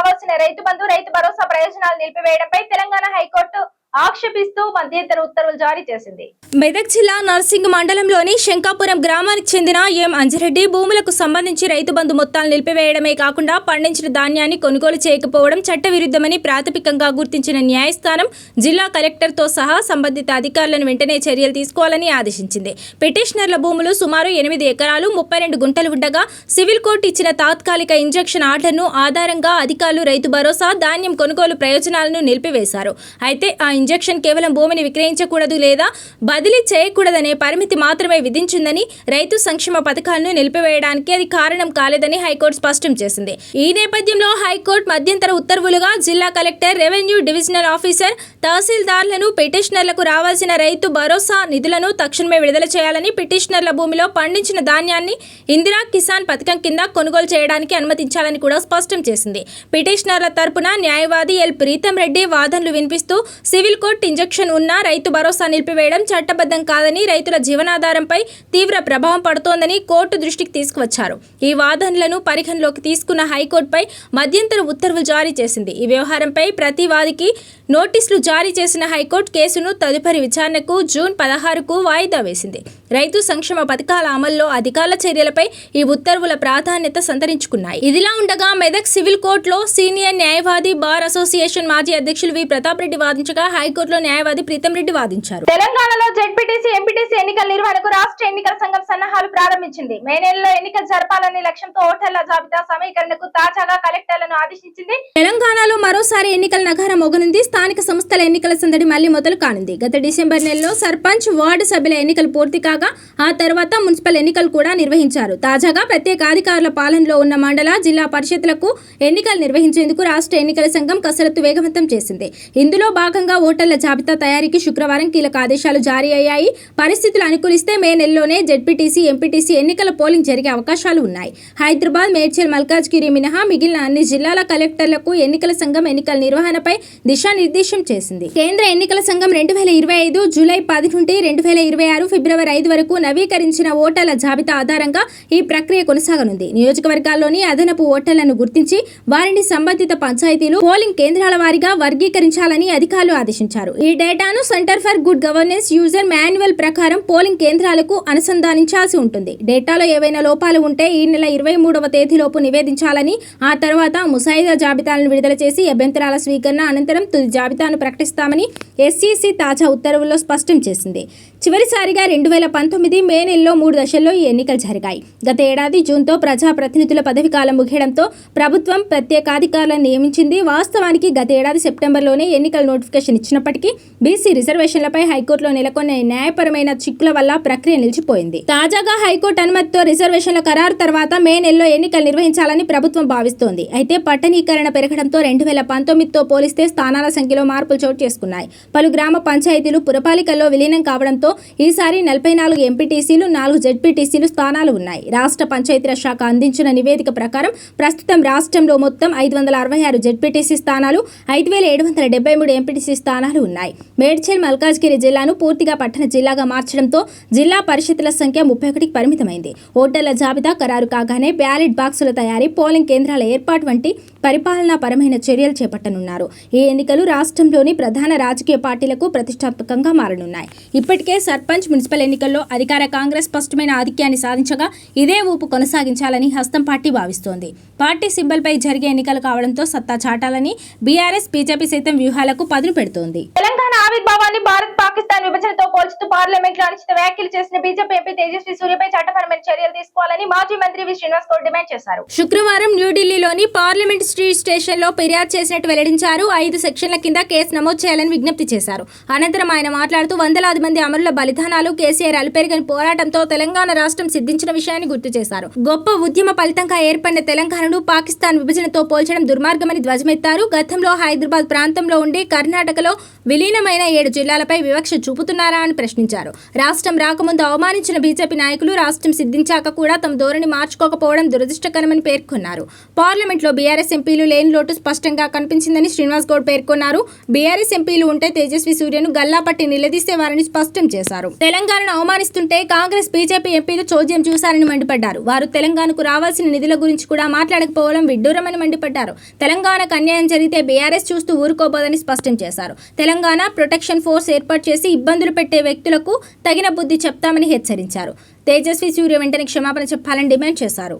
రావాల్సిన రైతు బంధు రైతు భరోసా ప్రయోజనాలు నిలిపివేయడంపై తెలంగాణ హైకోర్టు ఆక్షేపిస్తూ మధ్యంతర ఉత్తర్వులు జారీ చేసింది. మెదక్ జిల్లా నర్సింగ్ మండలంలోని శంకాపురం గ్రామానికి చెందిన ఎం అంజిరెడ్డి భూములకు సంబంధించి రైతు బంధు మొత్తాలు నిలిపివేయడమే కాకుండా పండించిన ధాన్యాన్ని కొనుగోలు చేయకపోవడం చట్టవిరుద్ధమని ప్రాథమికంగా గుర్తించిన న్యాయస్థానం జిల్లా కలెక్టర్తో సహా సంబంధిత అధికారులను వెంటనే చర్యలు తీసుకోవాలని ఆదేశించింది. పిటిషనర్ల భూములు సుమారు 8 ఎకరాలు 32 గుంటలు ఉండగా సివిల్ కోర్టు ఇచ్చిన తాత్కాలిక ఇంజెక్షన్ ఆర్డర్ను ఆధారంగా అధికారులు రైతు భరోసా ధాన్యం కొనుగోలు ప్రయోజనాలను నిలిపివేశారు. అయితే ఆ ఇంజెక్షన్ కేవలం భూమిని విక్రయించకూడదు లేదా బదిలీ చేయకూడదనే పరిమితి మాత్రమే విధించిందని, రైతు సంక్షేమ పథకాలను నిలిపివేయడానికి అది కారణం కాలేదని హైకోర్టు స్పష్టం చేసింది. ఈ నేపథ్యంలో హైకోర్టు మధ్యంతర ఉత్తర్వులుగా జిల్లా కలెక్టర్, రెవెన్యూ డివిజనల్ ఆఫీసర్, తహసీల్దార్లను పిటిషనర్లకు రావాల్సిన రైతు భరోసా నిధులను తక్షణమే విడుదల చేయాలని, పిటిషనర్ల భూమిలో పండించిన ధాన్యాన్ని ఇందిరా కిసాన్ పథకం కింద కొనుగోలు చేయడానికి అనుమతించాలని కూడా స్పష్టం చేసింది. పిటిషనర్ల తరపున న్యాయవాది ఎల్ ప్రీతం రెడ్డి వాదనలు వినిపిస్తూ సివిల్ కోర్టు ఇంజెక్షన్ ఉన్న రైతు భరోసా నిలిపివేయడం చట్టబద్ధం కాదని, రైతుల జీవనాధారంపై తీవ్ర ప్రభావం పడుతోందని కోర్టు దృష్టికి తీసుకువచ్చారు. ఈ వాదనలను పరిగణలోకి తీసుకున్న హైకోర్టుపై మధ్యంతర ఉత్తర్వులు జారీ చేసింది. ఈ వ్యవహారంపై ప్రతి వాదికి నోటీసులు జారీ చేసిన హైకోర్టు కేసును తదుపరి విచారణకు జూన్ 16కు వాయిదా వేసింది. రైతు సంక్షేమ పథకాల అమల్లో అధికారుల చర్యలపై ఈ ఉత్తర్వుల ప్రాధాన్యత సంతరించుకున్నాయి. ఇదిలా ఉండగా మెదక్ సివిల్ కోర్టులో సీనియర్ న్యాయవాది, బార్ అసోసియేషన్ మాజీ అధ్యక్షులు వి ప్రతాప్ రెడ్డి వాదించగా హైకోర్టులో న్యాయవాది ప్రీతం రెడ్డి వాదించారు. తెలంగాణలో జెడ్పీటీసీ, ఎంపీటీసీ ఎన్నికల నిర్వహణకు రాష్ట్ర ఎన్నికల సంఘం సన్నాహాలు ప్రారంభించింది. మే నెలలో ఎన్నికలు జరపాలనే లక్ష్యంతో ఓటర్ల జాబితా సమీకరణకు తాజాగా కలెక్టర్లను ఆదేశించింది. తెలంగాణలో మరోసారి ఎన్నికల నగారం మోగనుంది. స్థానిక సంస్థల ఎన్నికల సందడి మళ్లీ మొదలు కానుంది. గత డిసెంబర్ నెలలో సర్పంచ్, వార్డు సభ్యుల ఎన్నికలు పూర్తి కాగా ఆ తర్వాత మున్సిపల్ ఎన్నికలు కూడా నిర్వహించారు. తాజాగా ప్రత్యేక అధికారుల పాలనలో ఉన్న మండల, జిల్లా పరిషత్లకు ఎన్నికలు నిర్వహించేందుకు రాష్ట్ర ఎన్నికల సంఘం కసరత్తు వేగవంతం చేసింది. ఇందులో భాగంగా ఓటర్ల జాబితా తయారీకి శుక్రవారం కీలక ఆదేశాలు జారీ అయ్యాయి. పరిస్థితులు అనుకూలిస్తే మే నెలలోనే జెడ్పీటీసీ, ఎంపీటీసీ ఎన్నికల పోలింగ్ జరిగే అవకాశాలు ఉన్నాయి. హైదరాబాద్, మేడ్చల్, మల్కాజ్గిరి మినహా మిగిలిన అన్ని జిల్లాల కలెక్టర్లకు ఎన్నికల సంఘం ఎన్నికల నిర్వహణపై దిశానిర్దేశం చేసింది. కేంద్ర ఎన్నికల సంఘం 2025 జూలై 10 నుండి 2026 ఫిబ్రవరి 5 వరకు నవీకరించిన ఓటర్ల జాబితా ఆధారంగా ఈ ప్రక్రియ కొనసాగనుంది. నియోజకవర్గాల్లోని అదనపు ఓటర్లను గుర్తించి వారిని సంబంధిత పంచాయతీలు, పోలింగ్ కేంద్రాల వారీగా వర్గీకరించాలని అధికారులు ఆదేశించారు. ఈ డేటాను centre for good governance user manual ప్రకారం పోలింగ్ కేంద్రాలకు అనుసంధానించాల్సి ఉంటుంది. డేటాలో ఏవైనా లోపాలు ఉంటే ఈ నెల 23వ తేదీలోపు నివేదించాలని, ఆ తర్వాత ముసాయిదా జాబితాలను విడుదల చేసి అభ్యంతరాల స్వీకరణ అనంతరం తుది జాబితాను ప్రకటిస్తామని ఎస్ఈసి తాజా ఉత్తర్వుల్లో స్పష్టం చేసింది. చివరిసారిగా 2019 మే నెలలో 3 దశల్లో ఈ ఎన్నికలు జరిగాయి. గత ఏడాది జూన్తో ప్రజాప్రతినిధుల పదవి కాలం ముగియడంతో ప్రభుత్వం ప్రత్యేకాధికారులను నియమించింది. వాస్తవానికి గత ఏడాది సెప్టెంబర్లోనే ఎన్నికల నోటిఫికేషన్ ఇచ్చినప్పటికీ బీసీ రిజర్వేషన్లపై హైకోర్టులో నెలకొన్న న్యాయపరమైన చిక్కుల వల్ల ప్రక్రియ నిలిచిపోయింది. తాజాగా హైకోర్టు అనుమతితో రిజర్వేషన్ల ఖరారు తర్వాత మే నెలలో ఎన్నికలు నిర్వహించాలని ప్రభుత్వం భావిస్తోంది. అయితే పట్టణీకరణ పెరగడంతో 2019తో పోలిస్తే స్థానాల సంఖ్యలో మార్పులు చోటు చేసుకున్నాయి. పలు గ్రామ పంచాయతీలు పురపాలికల్లో విలీనం కావడంతో ఈసారి 44 ఎంపీటీసీలు, 4 జెడ్పీటీసీలు స్థానాలు ఉన్నాయి. రాష్ట్ర పంచాయతీరాజ్ శాఖ అందించిన నివేదిక ప్రకారం ప్రస్తుతం రాష్ట్రంలో మొత్తం 566 జెడ్పీటీసీ స్థానాలు, 5773 ఎంపీటీసీ స్థానాలు ఉన్నాయి. మేడ్చల్, మల్కాజ్గిరి జిల్లాను పూర్తిగా పట్టణ జిల్లాగా మార్చడంతో జిల్లా పరిషత్ల సంఖ్య 31కి పరిమితమైంది. ఓటర్ల జాబితా ఖరారు కాగానే బ్యాలెట్ బాక్సుల తయారీ, పోలింగ్ కేంద్రాల ఏర్పాటు వంటి పరిపాలనా పరమైన చర్యలు చేపట్టనున్నారు. ఈ ఎన్నికలు రాష్ట్రంలోని ప్రధాన రాజకీయ పార్టీలకు ప్రతిష్టాత్మకంగా మారనున్నాయి. ఇప్పటికే సర్పంచ్, మున్సిపల్ ఎన్నికల్లో అధికార కాంగ్రెస్ స్పష్టమైన ఆధిక్యాన్ని సాధించగా ఇదే ఊపు కొనసాగించాలని హస్తం పార్టీ భావిస్తోంది. పార్టీ సింబల్పై జరిగే ఎన్నికలు కావడంతో సత్తా చాటాలని బీఆర్ఎస్, బీజేపీ సైతం వ్యూహాలకు పదును పెడుతోంది. తెలంగాణ ఆవిర్భావాన్ని భారత్ పాకిస్తాన్ విభజనతో పోల్చుతూ పార్లమెంట్ లో అనుచిత వ్యాఖ్యలు చేసిన బీజేపీ ఎంపీ తేజస్వి సూర్యపై చట్టపరమైన చర్యలు తీసుకోవాలని మాజీ మంత్రి వి శ్రీనివాస్ గౌడ్ డిమాండ్ చేశారు. శుక్రవారం న్యూఢిల్లీలోని పార్లమెంట్ స్ట్రీట్ స్టేషన్ లో ఫిర్యాదు చేసినట్టు వెల్లడించారు. 5 సెక్షన్ల కింద కేసు నమోదు చేయాలని విజ్ఞప్తి చేశారు. అనంతరం ఆయన మాట్లాడుతూ వందలాది మంది అమరుల బలిదానాలు, కేసీఆర్ అలుపెరగని పోరాటంతో తెలంగాణ రాష్ట్రం సిద్ధించిన విషయాన్ని గుర్తు చేశారు. గొప్ప ఉద్యమ ఫలితంగా ఏర్పడిన తెలంగాణను పాకిస్తాన్ విభజనతో పోల్చడం దుర్మార్గమని ధ్వజమెత్తారు. గతంలో హైదరాబాద్ ప్రాంతంలో ఉండి కర్ణాటకలో విలీనమైన 7 జిల్లాలపై వివక్ష చూపుతున్నారా అని ప్రశ్నించారు. రాష్ట్రం రాకముందు అవమానించిన బీజేపీ నాయకులు రాష్ట్రం సిద్ధించాక కూడా తమ ధోరణి మార్చుకోకపోవడం దురదృష్టకరమని పేర్కొన్నారు. పార్లమెంట్లో బీఆర్ఎస్ ఎంపీలు లేని లోటు స్పష్టంగా కనిపించిందని శ్రీనివాస్ గౌడ్ పేర్కొన్నారు. బీఆర్ఎస్ ఎంపీలు ఉంటే తేజస్వి సూర్యను గల్లాపట్టి నిలదీసేవారని స్పష్టం చేశారు. తెలంగాణను అవమానిస్తుంటే కాంగ్రెస్ బీజేపీ ఎంపీలు చోద్యం చూశారని మండిపడ్డారు. వారు తెలంగాణకు రావాల్సిన నిధుల గురించి కూడా మాట్లాడకపోవడం విడ్డూరమని మండిపడ్డారు. తెలంగాణకు అన్యాయం జరిగితే బీఆర్ఎస్ చూస్తూ ఊరుకోబోదని స్పష్టం చేశారు. తెలంగాణ ప్రొటెక్షన్ ఫోర్స్ ఏర్పాటు చేసి ఇబ్బందులు పెట్టే వ్యక్తులకు తగిన బుద్ధి చెప్తామని హెచ్చరించారు. తేజస్వి సూర్య వెంటనే క్షమాపణ చెప్పాలని డిమాండ్ చేశారు.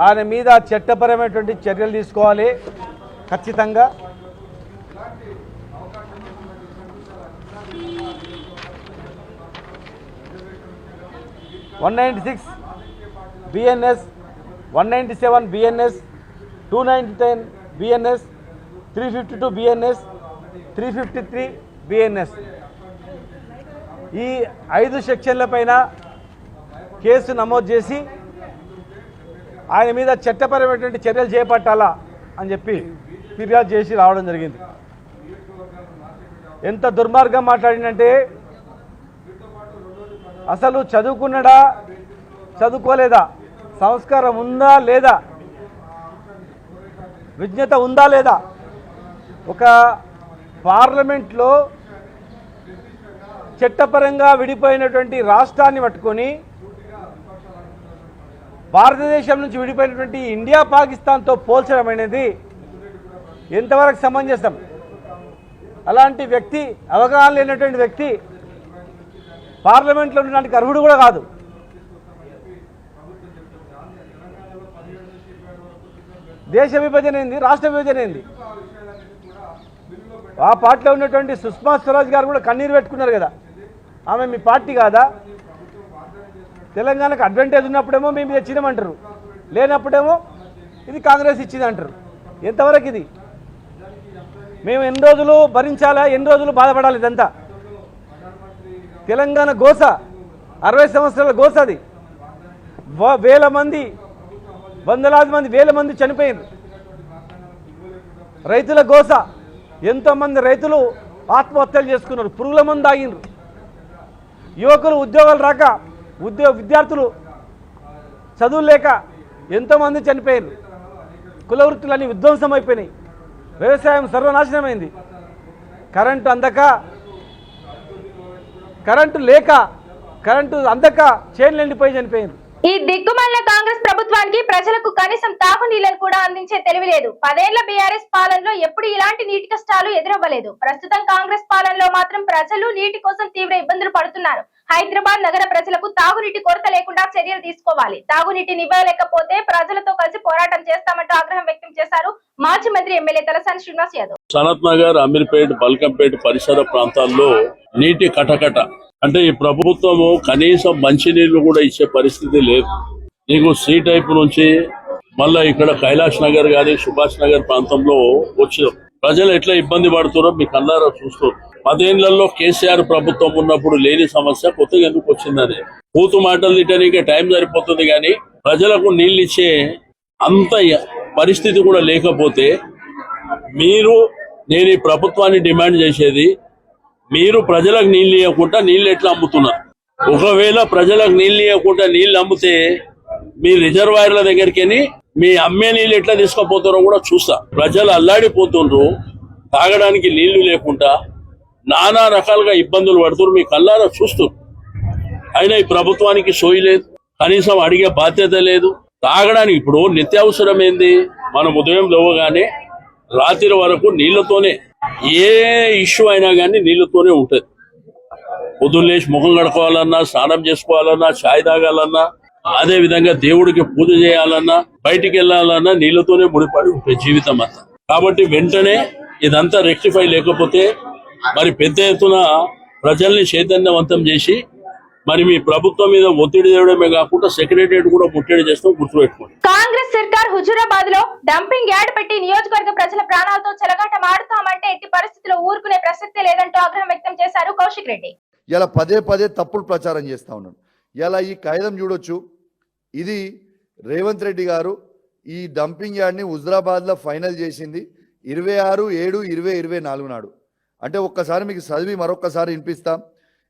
ఆయన మీద చట్టపరమైనటువంటి చర్యలు తీసుకోవాలి ఖచ్చితంగా. (196) BNS, 197 BNS, 210 BNS, 352 BNS, 353 BNS ఈ 5 సెక్షన్ల పైన కేసు నమోదు చేసి ఆయన మీద చట్టపరమైనటువంటి చర్యలు చేపట్టాలా అని చెప్పి ఫిర్యాదు చేసి రావడం జరిగింది. ఎంత దుర్మార్గం మాట్లాడినంటే అసలు చదువుకున్నాడా చదువుకోలేదా, సంస్కారం ఉందా లేదా, విజ్ఞత ఉందా లేదా, ఒక పార్లమెంట్లో చట్టపరంగా విడిపోయినటువంటి రాష్ట్రాన్ని పట్టుకొని భారతదేశం నుంచి విడిపోయినటువంటి ఇండియా పాకిస్తాన్తో పోల్చడం అనేది ఎంతవరకు సమంజసం? అలాంటి వ్యక్తి, అవగాహన లేనటువంటి వ్యక్తి పార్లమెంట్లో ఉండడానికి అర్హుడు కూడా కాదు. దేశ విభజన ఏంది, రాష్ట్ర విభజన ఏంది? ఆ పార్టీలో ఉన్నటువంటి సుష్మా స్వరాజ్ గారు కూడా కన్నీరు పెట్టుకున్నారు కదా. ఆమె మీ పార్టీ కాదా? తెలంగాణకు అడ్వాంటేజ్ ఉన్నప్పుడేమో మేము తెచ్చినామంటారు, లేనప్పుడేమో ఇది కాంగ్రెస్ ఇచ్చింది అంటారు. ఎంతవరకు ఇది? మేము ఎన్ని రోజులు భరించాలా, ఎన్ని రోజులు బాధపడాలి? ఇదంతా తెలంగాణ గోస, 60 సంవత్సరాల గోస. అది వేల మంది, వందలాది మంది, వేల మంది చనిపోయారు. రైతుల గోస, ఎంతోమంది రైతులు ఆత్మహత్యలు చేసుకున్నారు, పురుగుల మందు తాగినారు. యువకులు ఉద్యోగాలు రాక, విద్యార్థులు చదువు లేక ఎంతోమంది చనిపోయారు. కుల వృత్తులన్నీ విధ్వంసం అయిపోయినాయి. వ్యవసాయం సర్వనాశనమైంది. కరెంటు అందక, కరెంటు లేక, కరెంటు అందక చేన్లు ఎండిపోయి చనిపోయారు. ఈ దిక్కుమాలిన కాంగ్రెస్ ప్రభుత్వానికి ప్రజలకు కనీసం తాగునీళ్లను కూడా అందించే తెలివి లేదు. 10 ఏళ్ల బీఆర్ఎస్ పాలనలో ఎప్పుడు ఇలాంటి నీటి కష్టాలు ఎదురవ్వలేదు. ప్రస్తుతం కాంగ్రెస్ పాలనలో మాత్రం ప్రజలు నీటి కోసం తీవ్ర ఇబ్బందులు పడుతున్నారు. హైదరాబాద్ నగర ప్రజలకు తాగునీటి కొరత లేకుండా చర్యలు తీసుకోవాలి. తాగునీటిని ఇవ్వలేకపోతే ప్రజలతో కలిసి పోరాటం చేస్తామంటూ ఆగ్రహం వ్యక్తం చేశారు మాజీ మంత్రి ఎమ్మెల్యే తలసాని శ్రీనివాస్ యాదవ్. సనత్ నగర్, అమీర్పేట్, బల్కంపేట్ పరిసర ప్రాంతాల్లో నీటి కటకట. అంటే ఈ ప్రభుత్వము కనీసం మంచినీళ్లు కూడా ఇచ్చే పరిస్థితి లేదు. నీకు సి టైప్ నుంచి మళ్ళా ఇక్కడ కైలాష్ నగర్ గాని, సుభాష్ నగర్ ప్రాంతంలో వచ్చిన ప్రజలు ఎట్లా ఇబ్బంది పడుతున్నారో మీకు అందరూ చూస్తారు. 10 ఏళ్లలో కేసీఆర్ ప్రభుత్వం ఉన్నప్పుడు లేని సమస్య కొత్తగా ఎందుకు వచ్చిందని కూతు మాటలు తిట్టడానికి టైం సరిపోతుంది. కానీ ప్రజలకు నీళ్ళు ఇచ్చే అంత పరిస్థితి కూడా లేకపోతే నేను ఈ ప్రభుత్వాన్ని డిమాండ్ చేసేది, మీరు ప్రజలకు నీళ్ళు ఇవ్వకుండా నీళ్ళు ఎట్లా అమ్ముతున్నారు? ఒకవేళ ప్రజలకు నీళ్ళు ఇవ్వకుండా నీళ్ళు అమ్మితే మీ రిజర్వాయర్ల దగ్గరికి మీ అమ్మే నీళ్ళు ఎట్లా తీసుకుపోతారో కూడా చూస్తా. ప్రజలు అల్లాడిపోతుండ్రు, తాగడానికి నీళ్లు లేకుండా నానా రకాలుగా ఇబ్బందులు పడుతున్నారు. మీ కళ్ళారా చూస్తున్నారు. అయినా ఈ ప్రభుత్వానికి సోయి లేదు, కనీసం అడిగే బాధ్యత లేదు. తాగడానికి ఇప్పుడు నిత్యావసరం ఏంది? మనం ఉదయం లేవగానే రాత్రి వరకు నీళ్లతోనే, ఏ ఇష్యూ అయినా కానీ నీళ్లతోనే ఉంటుంది. పొద్దున్న లేచి ముఖం కడుకోవాలన్నా, స్నానం చేసుకోవాలన్నా, ఛాయ్ తాగాలన్నా, అదే విధంగా దేవుడికి పూజ చేయాలన్నా, బయటికి వెళ్ళాలన్నా నీళ్లతోనే ముడిపడి ఉంటుంది జీవితం అంతా. కాబట్టి వెంటనే ఇదంతా రెక్టిఫై లేకపోతే మరి పెద్ద ఎత్తున ప్రజల్ని చైతన్యవంతం చేసి మరి మీ ప్రభుత్వం మీద ఒత్తిడి తేవడమే కాకుండా సెక్రటరియట్ కూడా ముట్టడి చేస్తాం, గుర్తుపెట్టుకోండి. కాంగ్రెస్ సర్కార్ హుజూరాబాద్ లో డంపింగ్ యార్డ్ పెట్టి నియోజకవర్గ ప్రజల ప్రాణాలతో చెలగాటం ఆడుతామంటే ఎట్టి పరిస్థితుల్లో ఊరుకునే ప్రసక్తే లేదంటూ ఆగ్రహం వ్యక్తం చేశారు కౌశిక్ రెడ్డి. ఇలా పదే తప్పులు ప్రచారం చేస్తూ ఉన్నాను. ఇలా ఈ కాగితం చూడొచ్చు. ఇది రేవంత్ రెడ్డి గారు ఈ డంపింగ్ యార్డ్ని హుజూరాబాద్లో ఫైనల్ చేసింది 26/7/2024 నాడు. అంటే ఒక్కసారి మీకు చదివి మరొక్కసారి వినిపిస్తాం.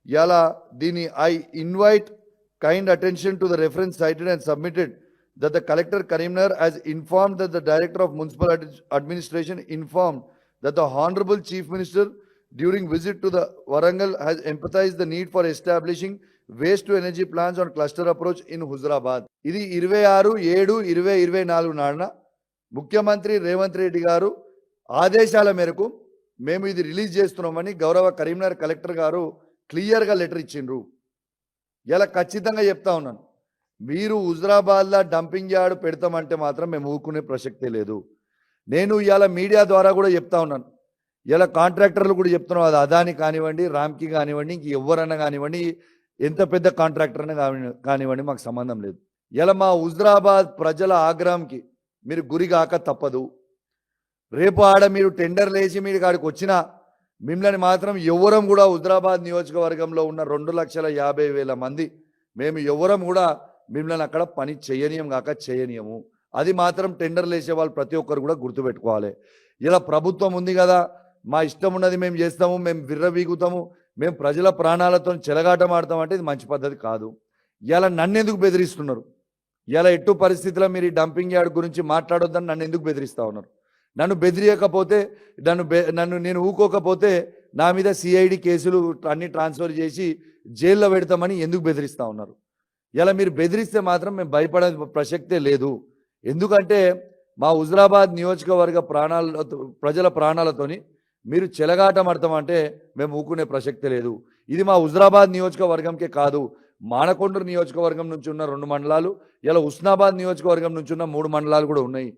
ఇలా దీని I invite kind attention to the reference cited and submitted that the collector Karimnagar has informed that the director of municipal administration informed that the honorable chief minister during visit to the Warangal has emphasized the need for establishing waste to energy plants on cluster approach in Huzurabad. ఇది 26/7/2024 నాడున ముఖ్యమంత్రి రేవంత్ రెడ్డి గారు ఆదేశాల మేరకు మేము ఇది release చేస్తున్నామని గౌరవ Karimnagar collector గారు క్లియర్గా లెటర్ ఇచ్చిండ్రు. ఇలా ఖచ్చితంగా చెప్తా ఉన్నాను, మీరు హుజురాబాద్లో డంపింగ్ యార్డ్ పెడతామంటే మాత్రం మేము ఊరుకునే ప్రసక్తే లేదు. నేను ఇవాళ మీడియా ద్వారా కూడా చెప్తా ఉన్నాను, ఇలా కాంట్రాక్టర్లు కూడా చెప్తున్నాం, అది అదాని కానివ్వండి, రామ్కి కానివ్వండి, ఇంక ఎవరన్నా కానివ్వండి, ఎంత పెద్ద కాంట్రాక్టర్ అయినా కానివ్వండి, మాకు సంబంధం లేదు. ఇలా మా హుజురాబాద్ ప్రజల ఆగ్రహంకి మీరు గురి కాక తప్పదు. రేపు ఆడ మీరు టెండర్లు వేసి మీరు కాడికి వచ్చినా మిమ్మల్ని మాత్రం ఎవరం కూడా హుజురాబాద్ నియోజకవర్గంలో ఉన్న 2,50,000 మంది మేము ఎవరం కూడా మిమ్మల్ని అక్కడ పని చేయనీయం కాక చేయనీయము. అది మాత్రం టెండర్లు వేసే వాళ్ళు ప్రతి ఒక్కరు కూడా గుర్తుపెట్టుకోవాలి. ఇలా ప్రభుత్వం ఉంది కదా, మా ఇష్టం ఉన్నది మేము చేస్తాము, మేము విర్రవీగుతాము, మేము ప్రజల ప్రాణాలతో చెలగాటమాడతాం అంటే ఇది మంచి పద్ధతి కాదు. ఇలా నన్ను ఎందుకు బెదిరిస్తున్నారు? ఇలా ఎట్టు పరిస్థితుల్లో మీరు ఈ డంపింగ్ యార్డ్ గురించి మాట్లాడొద్దని నన్ను ఎందుకు బెదిరిస్తూ ఉన్నారు? నన్ను బెదిరియకపోతే నేను ఊకోకపోతే నా మీద సిఐడి కేసులు అన్ని ట్రాన్స్ఫర్ చేసి జైల్లో పెడతామని ఎందుకు బెదిరిస్తూ ఉన్నారు? ఇలా మీరు బెదిరిస్తే మాత్రం మేము భయపడే ప్రసక్తే లేదు. ఎందుకంటే మా హుజురాబాద్ నియోజకవర్గ ప్రజల ప్రాణాలతోని మీరు చెలగాటమాడతామంటే మేము ఊకునే ప్రసక్తే లేదు. ఇది మా హుజురాబాద్ నియోజకవర్గంకే కాదు, మానకొండూరు నియోజకవర్గం నుంచి ఉన్న 2 మండలాలు, ఇలా హుస్నాబాద్ నియోజకవర్గం నుంచి ఉన్న 3 మండలాలు కూడా ఉన్నాయి.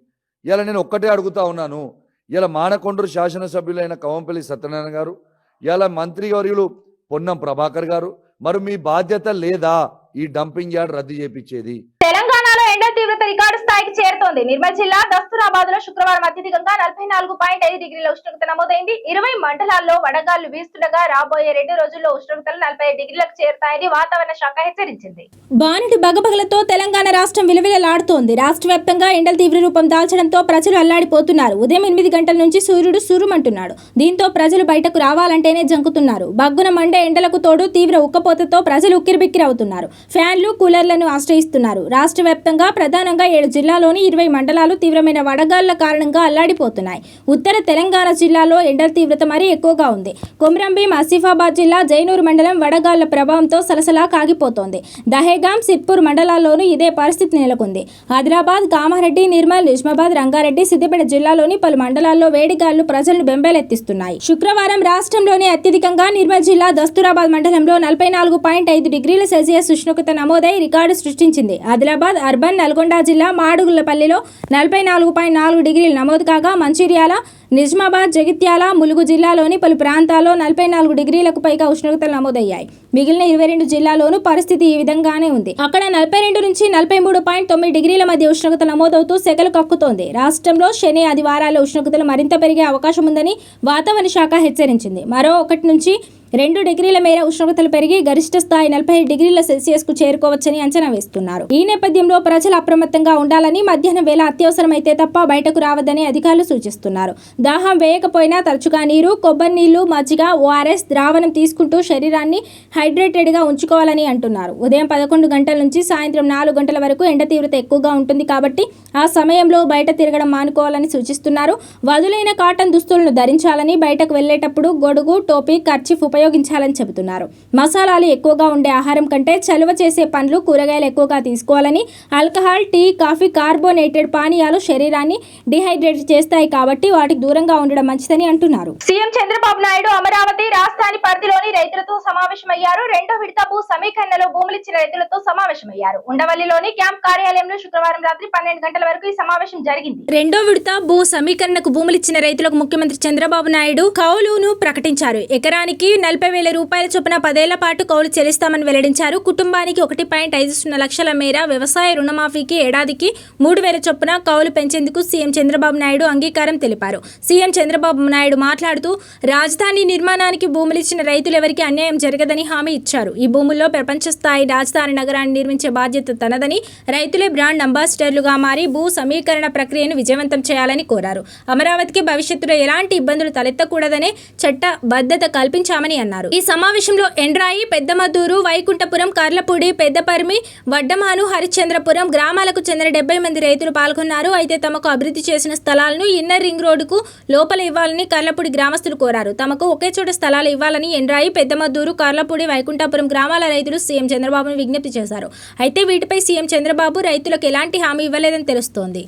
ఇలా నేను ఒక్కటే అడుగుతా ఉన్నాను, ఇలా మానకొండూరు శాసనసభ్యులైన కవంపల్లి సత్యనారాయణ గారు, ఇలా మంత్రివర్యులు పొన్నం ప్రభాకర్ గారు, మరి మీ బాధ్యత లేదా ఈ డంపింగ్ యార్డ్ రద్దు చేపించేది? తెలంగాణలో ఎండ తీవ్రత రికార్డు స్థాయికి చేరుతోంది. నిర్మల్ జిల్లా దస్తూరాబాద్ లో శుక్రవారం అత్యధికంగా 44.5 డిగ్రీల ఉష్ణోగ్రత నమోదైంది. 20 మండలాల్లో వడగాళ్లు వీస్తుండగా రాబోయే 2 రోజుల్లో ఉష్ణోగ్రతలు 45 డిగ్రీలకు చేరుతాయని వాతావరణ శాఖ హెచ్చరించింది. బానుడి బగబగలతో తెలంగాణ రాష్ట్రం విలవిలలాడుతోంది. రాష్ట్ర వ్యాప్తంగా ఎండలు తీవ్ర రూపం దాల్చడంతో ప్రజలు అల్లాడిపోతున్నారు. ఉదయం 8 గంటల నుంచి సూర్యుడు సురుమంటున్నాడు. దీంతో ప్రజలు బయటకు రావాలంటేనే జంకుతున్నారు. బగ్గున మండే ఎండలకు తోడు తీవ్ర ఉక్కపోతతో ప్రజలు ఉక్కిరిబిక్కిరవుతున్నారు. ఫ్యాన్లు, కూలర్లను ఆశ్రయిస్తున్నారు. రాష్ట్ర వ్యాప్తంగా ప్రధానంగా 7 జిల్లాలోని 20 మండలాలు తీవ్రమైన వడగాళ్ల కారణంగా అల్లాడిపోతున్నాయి. ఉత్తర తెలంగాణ జిల్లాలో ఎండల తీవ్రత మరీ ఎక్కువగా ఉంది. కొమ్రంభీం, ఆసిఫాబాద్ జిల్లా జైనూరు మండలం వడగాళ్ల ప్రభావంతో సలసలా కాగిపోతోంది. దహేగాం, సిర్పూర్ మండలాల్లోనూ ఇదే పరిస్థితి నెలకొంది. ఆదిలాబాద్, కామారెడ్డి, నిర్మల్, నిజామాబాద్, రంగారెడ్డి, సిద్దిపేట జిల్లాలోని పలు మండలాల్లో వేడిగాళ్లు ప్రజలను బెంబేలెత్తిస్తున్నాయి. శుక్రవారం రాష్ట్రంలోని అత్యధికంగా నిర్మల్ జిల్లా దస్తూరాబాద్ మండలంలో 44.5 డిగ్రీల సెల్సియస్ ఉష్ణోగ్రత నమోదై రికార్డు సృష్టించింది. ఆదిలాబాద్ అర్బన్, నల్గొండ జిల్లా మాడుగులపల్లిలో 44.4 డిగ్రీలు నమోదు కాగా మంచిర్యాల, నిజామాబాద్, జగిత్యాల, ములుగు జిల్లాలోని పలు ప్రాంతాల్లో 44 డిగ్రీలకు పైగా ఉష్ణోగ్రతలు నమోదయ్యాయి. మిగిలిన 22 జిల్లాల్లోనూ పరిస్థితి ఈ విధంగానే ఉంది. అక్కడ 42 నుంచి 43.9 డిగ్రీల మధ్య ఉష్ణోగ్రత నమోదవుతూ సెగలు కక్కుతోంది. రాష్ట్రంలో శని, ఆదివారాల్లో ఉష్ణోగ్రతలు మరింత పెరిగే అవకాశం ఉందని వాతావరణ శాఖ హెచ్చరించింది. మరో 1 నుంచి 2 డిగ్రీల మేర ఉష్ణోగ్రతలు పెరిగి గరిష్ట స్థాయి 45 డిగ్రీల సెల్సియస్ కు చేరుకోవచ్చని అంచనా వేస్తున్నారు. ఈ నేపథ్యంలో ప్రజలు అప్రమత్తంగా ఉండాలని, మధ్యాహ్నం వేళ అత్యవసరమైతే తప్ప బయటకు రావద్దని అధికారులు సూచిస్తున్నారు. దాహం వేయకపోయినా తరచుగా నీరు, కొబ్బరి నీళ్లు, మజ్జిగ, ఓఆర్ఎస్ ద్రావణం తీసుకుంటూ శరీరాన్ని హైడ్రేటెడ్ గా ఉంచుకోవాలని అంటున్నారు. ఉదయం 11 గంటల నుంచి సాయంత్రం 4 గంటల వరకు ఎండ తీవ్రత ఎక్కువగా ఉంటుంది కాబట్టి ఆ సమయంలో బయట తిరగడం మానుకోవాలని సూచిస్తున్నారు. వదులైన కాటన్ దుస్తులను ధరించాలని, బయటకు వెళ్లేటప్పుడు గొడుగు, టోపీ, కర్చీఫ్ ఉపయోగించాలని చెబుతున్నారు. మసాలాలు ఎక్కువగా ఉండే ఆహారం కంటే చలువ చేసే పండ్లు, కూరగాయలు ఎక్కువగా తీసుకోవాలని, ఆల్కహాల్, టీ, కాఫీ, కార్బోనేటెడ్ పానీయాలు శరీరాన్ని డిహైడ్రేట్ చేస్తాయి కాబట్టి వాటికి దూరంగా ఉండడం మంచిదని అంటున్నారు. సీఎం చంద్రబాబు నాయుడు అమరావతి రాజధాని పరిధిలోని రైతులతో సమావేశమయ్యారు. 2వ విడత భూ సమీకరణలో భూములిచ్చిన రైతులతో సమావేశమయ్యారు. ఉండవల్లిలోని క్యాంప్ కార్యాలయంలో శుక్రవారం రాత్రి 12 గంటల వరకు ఈ సమావేశం జరిగింది. 2వ విడత భూ సమీకరణకు భూములిచ్చిన రైతులకు ముఖ్యమంత్రి చంద్రబాబు నాయుడు కౌలును ప్రకటించారు. ఎకరానికి 40,000 రూపాయల చొప్పున 10 ఏళ్ల పాటు కౌలు చెల్లిస్తామని వెల్లడించారు. కుటుంబానికి 1.50 లక్షల మేర వ్యవసాయ రుణమాఫీకి ఏడాదికి 3,000 చొప్పున కౌలు పెంచేందుకు సీఎం చంద్రబాబు నాయుడు అంగీకారం తెలిపారు. సీఎం చంద్రబాబు నాయుడు మాట్లాడుతూ రాజధాని నిర్మాణానికి భూములు ఇచ్చిన రైతులెవరికీ అన్యాయం జరగదని హామీ ఇచ్చారు. ఈ భూముల్లో ప్రపంచ స్థాయి రాజధాని నగరాన్ని నిర్మించే బాధ్యత తనదని, రైతులే బ్రాండ్ అంబాసిడర్లుగా మారి భూ సమీకరణ ప్రక్రియను విజయవంతం చేయాలని కోరారు. అమరావతికి భవిష్యత్తులో ఎలాంటి ఇబ్బందులు తలెత్తకూడదనే చట్టబద్ధత కల్పించామని అన్నారు. ఈ సమావేశంలో ఎండ్రాయి, పెద్దమద్దూరు, వైకుంఠపురం, కర్లపూడి, పెద్దపర్మి, వడ్డమాను, హరిశ్చంద్రపురం గ్రామాలకు చెందిన 70 మంది రైతులు పాల్గొన్నారు. అయితే తమకు అభివృద్ధి చేసిన స్థలాలను ఇన్నర్ రింగ్ రోడ్డుకు లోపల ఇవ్వాలని కర్లపూడి గ్రామస్తులు కోరారు. తమకు ఒకే చోట స్థలాలు ఇవ్వాలని ఎండ్రాయి, పెద్దమద్దూరు, కర్లపూడి, వైకుంఠపురం గ్రామాల రైతులు సీఎం చంద్రబాబును విజ్ఞప్తి చేశారు. అయితే వీటిపై సీఎం చంద్రబాబు రైతులకు ఎలాంటి హామీ ఇవ్వలేదని తెలుస్తోంది.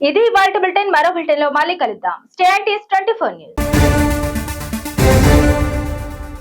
ఇది ఇవాల్టి బులెటిన్. మరో బులెటిన్ లో మళ్ళీ కలుద్దాం. Stay and 24 news.